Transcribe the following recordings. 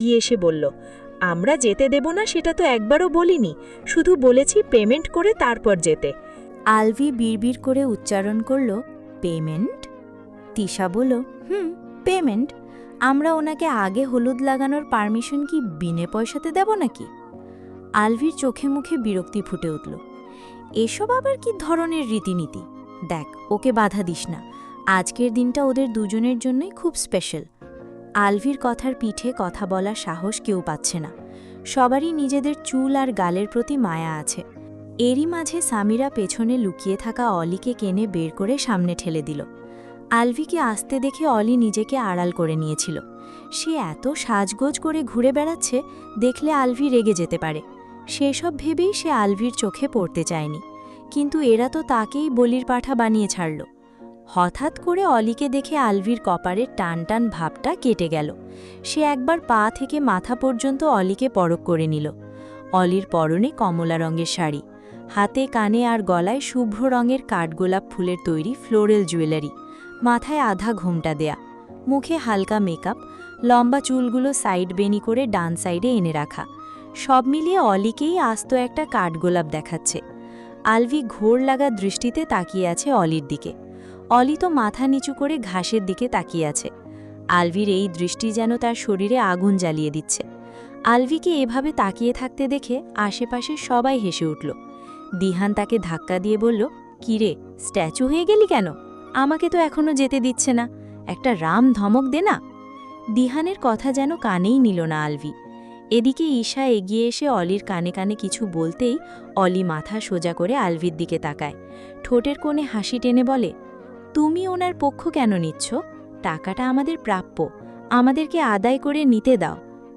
গিয়ে এসে বলল, আমরা যেতে দেব না সেটা তো একবারও বলিনি, শুধু বলেছি পেমেন্ট করে তারপর যেতে। আলভি বিড়বিড় করে উচ্চারণ করল, পেমেন্ট? তিশা বলল, পেমেন্ট। আমরা ওনাকে আগে হলুদ লাগানোর পারমিশন কি বিনে পয়সাতে দেব নাকি? আলভির চোখে মুখে বিরক্তি ফুটে উঠল। এসব আবার কি ধরনের রীতিনীতি? দেখ, ওকে বাধা দিস না, আজকের দিনটা ওদের দুজনের জন্যই খুব স্পেশাল। আলভির কথার পিঠে কথা বলার সাহস কেউ পাচ্ছে না। সবারই নিজেদের চুল আর গালের প্রতি মায়া আছে। এরই মাঝে সামিরা পেছনে লুকিয়ে থাকা অলিকে কেনে বের করে সামনে ঠেলে দিল। আলভিকে আসতে দেখে অলি নিজেকে আড়াল করে নিয়েছিল। সে এত সাজগোজ করে ঘুরে বেড়াচ্ছে, দেখলে আলভি রেগে যেতে পারে। সেসব ভেবেই সে আলভির চোখে পড়তে চায়নি, কিন্তু এরা তো তাকেই বলির পাঠা বানিয়ে ছাড়ল। হঠাৎ করে অলিকে দেখে আলভির কপারের টান টান ভাবটা কেটে গেল। সে একবার পা থেকে মাথা পর্যন্ত অলিকে পরখ করে নিল। অলির পরনে কমলা রঙের শাড়ি, হাতে কানে আর গলায় শুভ্র রঙের কাঠগোলাপ ফুলের তৈরি ফ্লোরাল জুয়েলারি, মাথায় আধা ঘোমটা দেয়া, মুখে হালকা মেকআপ, লম্বা চুলগুলো সাইড বেনি করে ডান সাইডে এনে রাখা। সব মিলিয়ে অলিকেই আস্ত একটা কাঠগোলাপ দেখাচ্ছে। আলভি ঘোর লাগা দৃষ্টিতে তাকিয়ে আছে অলির দিকে। অলি তো মাথা নিচু করে ঘাসের দিকে তাকিয়ে আছে। আলভির এই দৃষ্টি যেন তার শরীরে আগুন জ্বালিয়ে দিচ্ছে। আলভিকে এভাবে তাকিয়ে থাকতে দেখে আশেপাশে সবাই হেসে উঠল। দিহান তাকে ধাক্কা দিয়ে বলল, কিরে, স্ট্যাচু হয়ে গেলি কেন? আমাকে তো এখনো যেতে দিচ্ছে না, একটা রাম ধমক দে না। দিহানের কথা যেন কানেই নিল না আলভি। এদিকে ঈশা এগিয়ে এসে অলির কানে কানে কিছু বলতেই অলি মাথা সোজা করে আলভির দিকে তাকায়। ঠোঁটের কোণে হাসি টেনে বলে, তুমি ওনার পক্ষ কেন নিচ্ছ? টাকাটা আমাদের প্রাপ্য, আমাদেরকে আদায় করে নিতে দাও।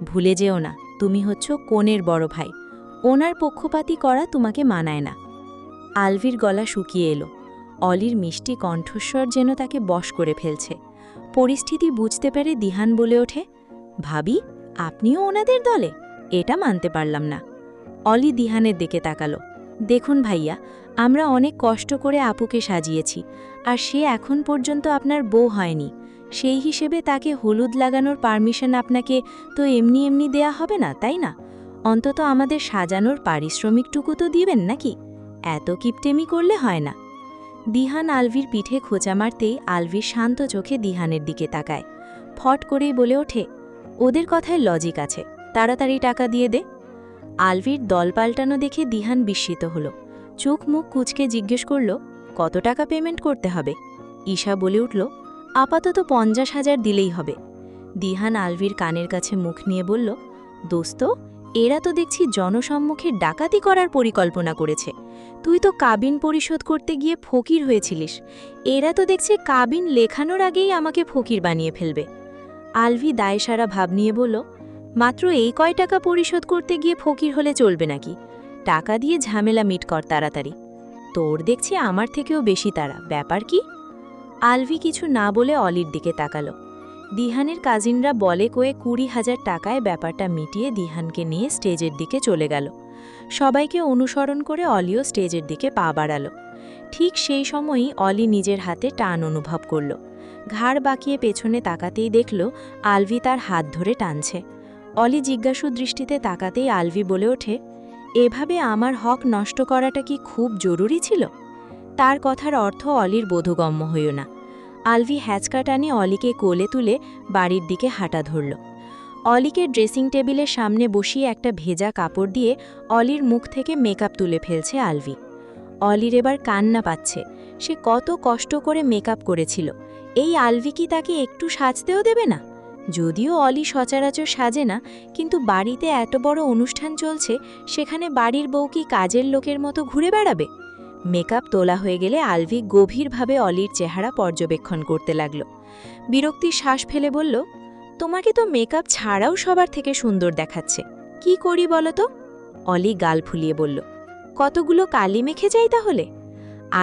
ভুলে যেও না, তুমি হচ্ছ কনের বড় ভাই, ওনার পক্ষপাতী করা তোমাকে মানায় না। আলভির গলা শুকিয়ে এলো। অলির মিষ্টি কণ্ঠস্বর যেন তাকে বশ করে ফেলছে। পরিস্থিতি বুঝতে পেরে দিহান বলে ওঠে, ভাবি, আপনিও ওনাদের দলে? এটা মানতে পারলাম না। অলি দিহানের দিকে তাকালো। দেখুন ভাইয়া, আমরা অনেক কষ্ট করে আপুকে সাজিয়েছি, আর সে এখন পর্যন্ত আপনার বউ হয়নি। সেই হিসেবে তাকে হলুদ লাগানোর পারমিশন আপনাকে তো এমনি এমনি দেয়া হবে না, তাই না? অন্তত আমাদের সাজানোর পারিশ্রমিকটুকু তো দিবেন নাকি? এত কিপটেমি করলে হয় না। দিহান আলভির পিঠে খোঁচা মারতেই আলভির শান্ত চোখে দিহানের দিকে তাকায়। ফট করেই বলে ওঠে, ওদের কথায় লজিক আছে, তাড়াতাড়ি টাকা দিয়ে দে। আলভির দল পাল্টানো দেখে দিহান বিস্মিত হল। চোখ মুখ কুঁচকে জিজ্ঞেস করল, কত টাকা পেমেন্ট করতে হবে? ঈশা বলে উঠল, আপাতত 50,000 দিলেই হবে। দিহান আলভির কানের কাছে মুখ নিয়ে বলল, দোস্ত, এরা তো দেখছি জনসম্মুখে ডাকাতি করার পরিকল্পনা করেছে। তুই তো কাবিন পরিশোধ করতে গিয়ে ফকির হয়েছিলিস, এরা তো দেখছে কাবিন লেখানোর আগেই আমাকে ফকির বানিয়ে ফেলবে। আলভি দায়সারা ভাব নিয়ে বলল, মাত্র এই কয় টাকা পরিশোধ করতে গিয়ে ফকির হলে চলবে নাকি? টাকা দিয়ে ঝামেলা মিট কর তাড়াতাড়ি। তোর দেখছি আমার থেকেও বেশি তাড়া, ব্যাপার কি? আলভি কিছু না বলে অলির দিকে তাকালো। দিহানের কাজিনরা বলে কয়ে 20,000 টাকায় ব্যাপারটা মিটিয়ে দিহানকে নিয়ে স্টেজের দিকে চলে গেল। সবাইকে অনুসরণ করে অলিও স্টেজের দিকে পা বাড়াল। ঠিক সেই সময়ই অলি নিজের হাতে টান অনুভব করল। ঘাড় বাঁকিয়ে পেছনে তাকাতেই দেখল আলভি তার হাত ধরে টানছে। অলি জিজ্ঞাসু দৃষ্টিতে তাকাতেই আলভি বলে ওঠে, এভাবে আমার হক নষ্ট করাটা কি খুব জরুরি ছিল? তার কথার অর্থ অলির বোধগম্য হইল না। আলভি হ্যাচকা টানে অলিকে কোলে তুলে বাড়ির দিকে হাঁটা ধরল। অলিকে ড্রেসিং টেবিলের সামনে বসিয়ে একটা ভেজা কাপড় দিয়ে অলির মুখ থেকে মেকআপ তুলে ফেলছে আলভি। অলির এবার কান্না পাচ্ছে। সে কত কষ্ট করে মেকআপ করেছিল, এই আলভি কি তাকে একটু সাজতেও দেবে না? যদিও অলি সচরাচর সাজে না, কিন্তু বাড়িতে এত বড় অনুষ্ঠান চলছে, সেখানে বাড়ির বউ কি কাজের লোকের মতো ঘুরে বেড়াবে? মেকআপ তোলা হয়ে গেলে আলভি গভীরভাবে অলির চেহারা পর্যবেক্ষণ করতে লাগল। বিরক্তির শ্বাস ফেলে বলল, তোমাকে তো মেকআপ ছাড়াও সবার থেকে সুন্দর দেখাচ্ছে, কি করি বলো তো? অলি গাল ফুলিয়ে বলল, কতগুলো কালি মেখে যাই তাহলে?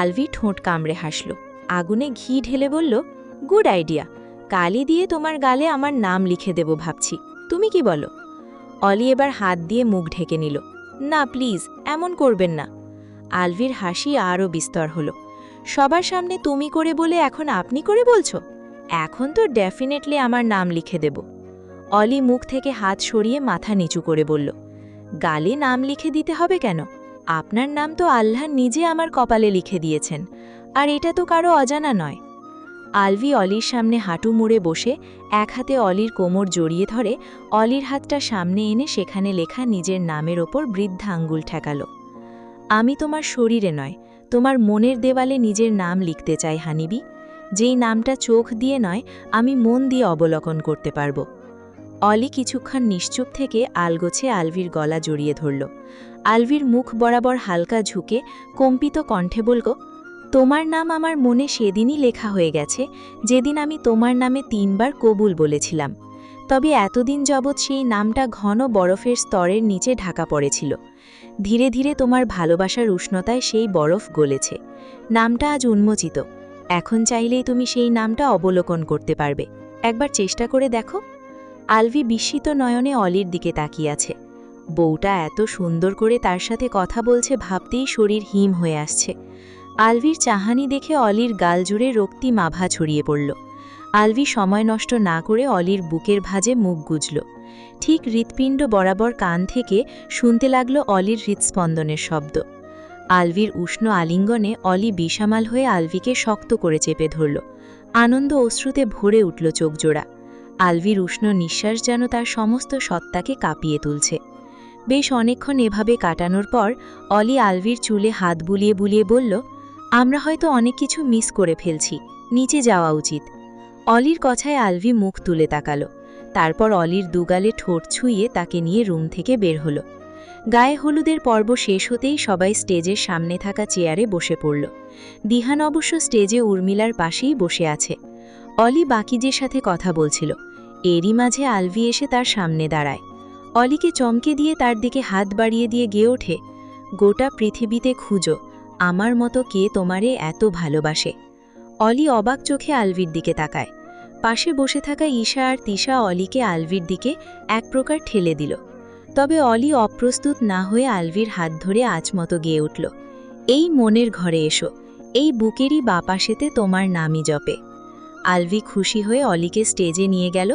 আলভি ঠোঁট কামড়ে হাসল। আগুনে ঘি ঢেলে বলল, গুড আইডিয়া, কালি দিয়ে তোমার গালে আমার নাম লিখে দেব ভাবছি, তুমি কি বলো? অলি এবার হাত দিয়ে মুখ ঢেকে নিল। না প্লিজ, এমন করবেন না। আলভির হাসি আরও বিস্তর হল। সবার সামনে তুমি করে বলে এখন আপনি করে বলছো? এখন তো ডেফিনেটলি আমার নাম লিখে দেব। অলি মুখ থেকে হাত সরিয়ে মাথা নিচু করে বলল, গালে নাম লিখে দিতে হবে কেন? আপনার নাম তো আল্লাহ নিজে আমার কপালে লিখে দিয়েছেন, আর এটা তো কারো অজানা নয়। আলভি অলির সামনে হাঁটু মুড়ে বসে এক হাতে অলির কোমর জড়িয়ে ধরে অলির হাতটা সামনে এনে সেখানে লেখা নিজের নামের ওপর বৃদ্ধা আঙ্গুল ঠেকাল। আমি তোমার শরীরে নয়, তোমার মনের দেওয়ালে নিজের নাম লিখতে চাই হানিবি, যেই নামটা চোখ দিয়ে নয়, আমি মন দিয়ে অবলোকন করতে পারব। অলি কিছুক্ষণ নিশ্চুপ থেকে আলগোছে আলভির গলা জড়িয়ে ধরল। আলভির মুখ বরাবর হালকা ঝুঁকে কম্পিত কণ্ঠে বলল, তোমার নাম আমার মনে সেদিনই লেখা হয়ে গেছে যেদিন আমি তোমার নামে 3 বার কবুল বলেছিলাম। তবে এতদিন যাবৎ সেই নামটা ঘন বরফের স্তরের নিচে ঢাকা পড়েছিল। ধীরে ধীরে তোমার ভালোবাসার উষ্ণতায় সেই বরফ গলেছে। নামটা আজ উন্মোচিত। এখন চাইলেই তুমি সেই নামটা অবলোকন করতে পারবে। একবার চেষ্টা করে দেখো। আলভি বিস্মিত নয়নে অলির দিকে তাকিয়ে আছে। বউটা এত সুন্দর করে তার সাথে কথা বলছে ভাবতেই শরীর হিম হয়ে আসছে। আলভির চাহানি দেখে অলির গাল জুড়ে রক্তি মাভা ছড়িয়ে পড়ল। আলভি সময় নষ্ট না করে অলির বুকের ভাঁজে মুখ গুজল। ঠিক হৃৎপিণ্ড বরাবর কান থেকে শুনতে লাগল অলির হৃৎস্পন্দনের শব্দ। আলভির উষ্ণ আলিঙ্গনে অলি বিষামাল হয়ে আলভিকে শক্ত করে চেপে ধরল। আনন্দ অশ্রুতে ভরে উঠল চোখজোড়া। আলভির উষ্ণ নিঃশ্বাস যেন তার সমস্ত সত্তাকে কাঁপিয়ে তুলছে। বেশ অনেকক্ষণ এভাবে কাটানোর পর অলি আলভির চুলে হাত বুলিয়ে বুলিয়ে বলল, আমরা হয়তো অনেক কিছু মিস করে ফেলছি, নিচে যাওয়া উচিত। অলির কথায় আলভি মুখ তুলে তাকালো। তারপর অলির দুগালে ঠোঁট ছুঁয়ে তাকে নিয়ে রুম থেকে বের হলো। গায়ে হলুদের পর্ব শেষ হতেই সবাই স্টেজের সামনে থাকা চেয়ারে বসে পড়ল। দিহান অবশ্য স্টেজে উর্মিলার পাশেই বসে আছে। অলি বাকিদের সাথে কথা বলছিল। এরই মাঝে আলভি এসে তার সামনে দাঁড়ায়। অলিকে চমকে দিয়ে তার দিকে হাত বাড়িয়ে দিয়ে গেয়ে ওঠে, গোটা পৃথিবীতে খুঁজো আমার মতো কে তোমারে এত ভালোবাসে। অলি অবাক চোখে আলভির দিকে তাকায়। পাশে বসে থাকা ঈশা আর তিশা অলিকে আলভির দিকে এক প্রকার ঠেলে দিল। তবে অলি অপ্রস্তুত না হয়ে আলভির হাত ধরে আচমতো গেয়ে উঠল, এই মনের ঘরে এসো, এই বুকেরই বাপাশেতে তোমার নামই জপে। আলভি খুশি হয়ে অলিকে স্টেজে নিয়ে গেল।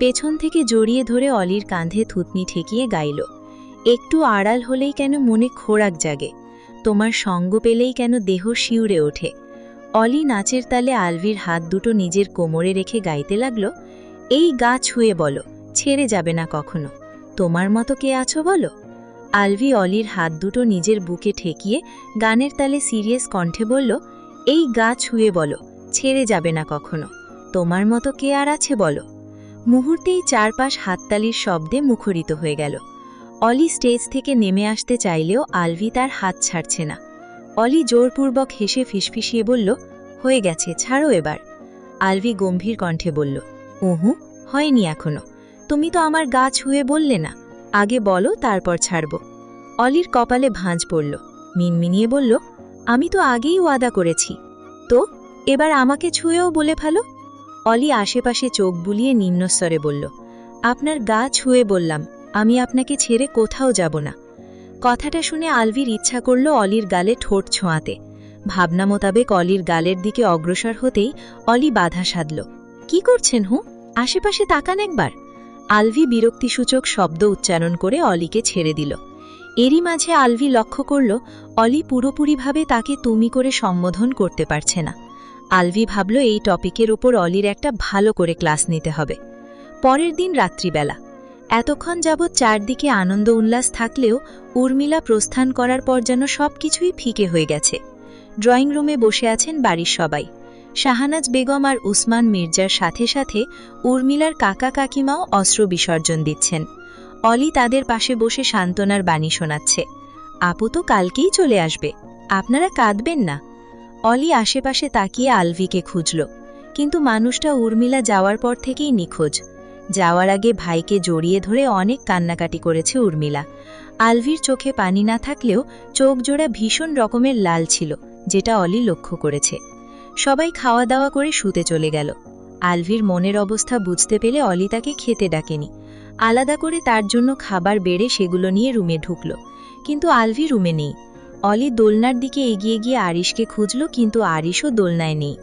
পেছন থেকে জড়িয়ে ধরে অলির কাঁধে থুতনি ঠেকিয়ে গাইল, একটু আড়াল হলেই কেন মনে খোরাক জাগে, তোমার সঙ্গ পেলেই কেন দেহ শিউরে ওঠে। অলি নাচের তালে আলভির হাত দুটো নিজের কোমরে রেখে গাইতে লাগল, এই গা ছুঁয়ে বলো, ছেড়ে যাবে না কখনো, তোমার মতো কে আছো বলো। আলভি অলির হাত দুটো নিজের বুকে ঠেকিয়ে গানের তালে সিরিয়াস কণ্ঠে বলল, এই গা ছুঁয়ে বলো, ছেড়ে যাবে না কখনো, তোমার মতো কে আর আছে বলো। মুহূর্তেই চারপাশ হাততালির শব্দে মুখরিত হয়ে গেল। অলি স্টেজ থেকে নেমে আসতে চাইলেও আলভি তার হাত ছাড়ছে না। অলি জোরপূর্বক হেসে ফিসফিসিয়ে বলল, হয়ে গেছে, ছাড়ো এবার। আলভি গম্ভীর কণ্ঠে বলল, উহু, হয়নি এখনো, তুমি তো আমার গা ছুঁয়ে বললে না, আগে বলো তারপর ছাড়ব। অলির কপালে ভাঁজ পড়ল। মিনমিনিয়ে বলল, আমি তো আগেই ওয়াদা করেছি। তো এবার আমাকে ছুঁয়েও বলে ফেলো। অলি আশেপাশে চোখ বুলিয়ে নিম্নস্বরে বলল, আপনার গা ছুঁয়ে বললাম, আমি আপনাকে ছেড়ে কোথাও যাব না। কথাটা শুনে আলভির ইচ্ছা করল অলির গালে ঠোঁট ছোঁয়াতে। ভাবনা মোতাবেক অলির গালের দিকে অগ্রসর হতেই অলি বাধা সাধল, কি করছেন হু, আশেপাশে তাকান একবার। আলভি বিরক্তিসূচক শব্দ উচ্চারণ করে অলিকে ছেড়ে দিল। এরই মাঝে আলভি লক্ষ্য করল অলি পুরোপুরিভাবে তাকে তুমি করে সম্বোধন করতে পারছে না। আলভি ভাবল এই টপিকের ওপর অলির একটা ভালো করে ক্লাস নিতে হবে। পরের দিন রাত্রিবেলা এতক্ষণ যাবৎ চারদিকে আনন্দ উল্লাস থাকলেও উর্মিলা প্রস্থান করার পর যেন সবকিছুই ফিকে হয়ে গেছে। ড্রয়িং রুমে বসে আছেন বাড়ির সবাই। শাহানাজ বেগম আর উসমান মির্জার সাথে সাথে উর্মিলার কাকা কাকিমাও অস্ত্র বিসর্জন দিচ্ছেন। অলি তাদের পাশে বসে সান্ত্বনার বাণী শোনাচ্ছে, আপু তো কালকেই চলে আসবে, আপনারা কাঁদবেন না। অলি আশেপাশে তাকিয়ে আলভিকে খুঁজল, কিন্তু মানুষটা উর্মিলা যাওয়ার পর থেকেই নিখোঁজ। যাওয়ার আগে ভাইকে জড়িয়ে ধরে অনেক কান্নাকাটি করেছে উর্মিলা। আলভির চোখে পানি না থাকলেও চোখ জোড়া ভীষণ রকমের লাল ছিল, যেটা অলি লক্ষ্য করেছে। সবাই খাওয়া দাওয়া করে শুতে চলে গেল। আলভির মনের অবস্থা বুঝতে পেলে অলি তাকে খেতে ডাকেনি। আলাদা করে তার জন্য খাবার বেড়ে সেগুলো নিয়ে রুমে ঢুকল, কিন্তু আলভি রুমে নেই। অলি দোলনার দিকে এগিয়ে গিয়ে আরিশকে খুঁজল, কিন্তু আরিশও দোলনায় নেই।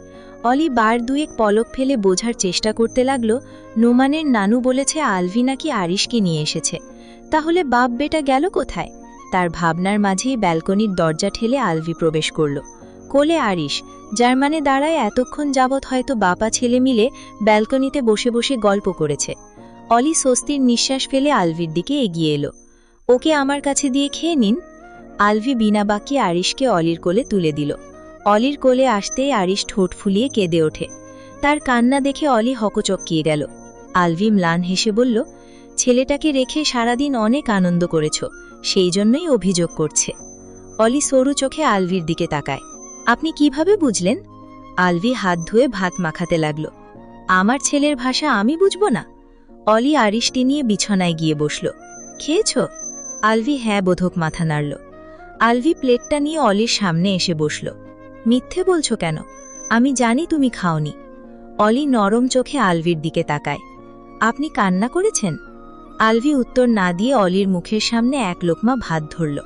অলি বার দুয়েক পলক ফেলে বোঝার চেষ্টা করতে লাগল। নোমানের নানু বলেছে আলভি নাকি আরিশকে নিয়ে এসেছে, তাহলে বাপ বেটা গেল কোথায়? তার ভাবনার মাঝেই ব্যালকনির দরজা ঠেলে আলভি প্রবেশ করল। কোলে আরিশ, যার মানে দাঁড়ায় এতক্ষণ যাবৎ হয়তো বাপা ছেলে মিলে ব্যালকনিতে বসে বসে গল্প করেছে। অলি স্বস্তির নিঃশ্বাস ফেলে আলভির দিকে এগিয়ে এলো। ওকে আমার কাছে দিয়ে খেয়ে নিন। আলভি বিনা বাক্যে আরিশকে অলির কোলে তুলে দিল। অলির কোলে আসতেই আরিশ ঠোঁট ফুলিয়ে কেঁদে ওঠে। তার কান্না দেখে অলি হকচকিয়ে গেল। আলভি ম্লান হেসে বলল, ছেলেটাকে রেখে সারাদিন অনেক আনন্দ করেছ, সেই জন্যই অভিযোগ করছে। অলি সরু চোখে আলভির দিকে তাকায়। আপনি কিভাবে বুঝলেন? আলভি হাত ধুয়ে ভাত মাখাতে লাগল। আমার ছেলের ভাষা আমি বুঝব না? অলি আরিশটি নিয়ে বিছানায় গিয়ে বসল। খেয়েছ? আলভি হ্যাঁ বোধক মাথা নাড়ল। আলভি প্লেটটা নিয়ে অলির সামনে এসে বসল। মিথ্যে বলছো কেন? আমি জানি তুমি খাওনি। অলি নরম চোখে আলভির দিকে তাকায়। আপনি কান্না করেছেন? আলভি উত্তর না দিয়ে অলির মুখের সামনে এক লোকমা ভাত ধরল।